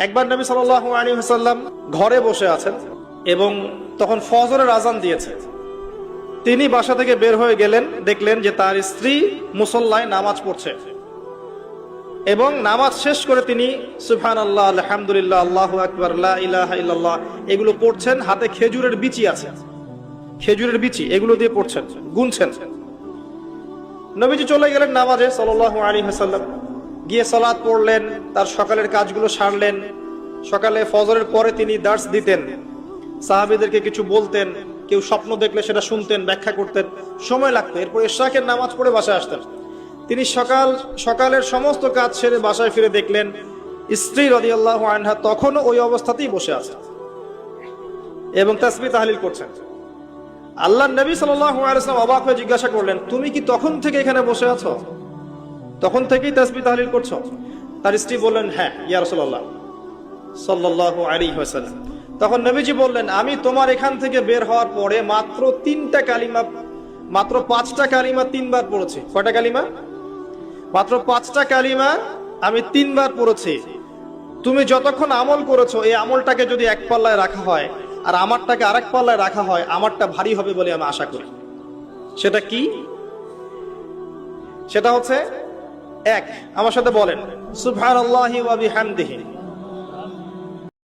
একবার নবী সাল্লাল্লাহু আলাইহি ওয়াসাল্লাম ঘরে বসে আছেন এবং তখন ফজরের আজান দিয়েছে। তিনি বাসা থেকে বের হয়ে গেলেন, দেখলেন যে তার স্ত্রী মুসল্লায় নামাজ পড়ছে এবং নামাজ শেষ করে তিনি সুবহানাল্লাহ, আলহামদুলিল্লাহ, আল্লাহু আকবার, লা ইলাহা ইল্লাল্লাহ এগুলো পড়ছেন। হাতে খেজুরের বিচি আছে, খেজুরের বিচি এগুলো দিয়ে পড়ছেন, গুনছেন। নবীজি চলে গেলেন নামাজে সাল্লাল্লাহু আলাইহি ওয়াসাল্লাম, গিয়ে সালাত পড়লেন, তার সকালের কাজগুলো সারলেন। সকালে ফজরের পরে তিনি দার্স দিতেন, সাহাবীদেরকে কিছু বলতেন, কেউ স্বপ্ন দেখলে সেটা শুনতেন, ব্যাখ্যা করতেন, সময় লাগতো। এরপর ইশরাকের নামাজ পড়ে বাসায় আসতেন। তিনি সকালের সমস্ত কাজ সেরে বাসায় ফিরে দেখলেন স্ত্রী রাদিয়াল্লাহু আনহা তখনও ওই অবস্থাতেই বসে আছে এবং তাসবিহ তাহলিল করছেন। আল্লাহর নবী সাল্লাল্লাহু আলাইহি ওয়াসাল্লাম অবাক হয়ে জিজ্ঞাসা করলেন, তুমি কি তখন থেকে এখানে বসে আছো? তখন থেকেই তাসবিহ তাহলিল করছো? তার স্ত্রী বললেন, হ্যাঁ ইয়া রাসূলুল্লাহ সাল্লাল্লাহু আলাইহি ওয়াসাল্লাম। তখন নবীজি বললেন, আমি তোমার এখান থেকে বের হওয়ার পরে মাত্র 5টা কালিমা 3 বার পড়েছি। কয়টা কালিমা? মাত্র 5টা কালিমা আমি 3 বার পড়েছি। তুমি যতক্ষণ আমল করেছো এই আমলটাকে যদি এক পাল্লায় রাখা হয় আর আমারটাকে আরেক পাল্লায় রাখা হয়, আমারটা ভারী হবে বলে আমি আশা করি। সেটা কি? সেটা হচ্ছে, এক, আমার সাথে বলেন সুবহানাল্লাহি ওয়া বিহামদিহি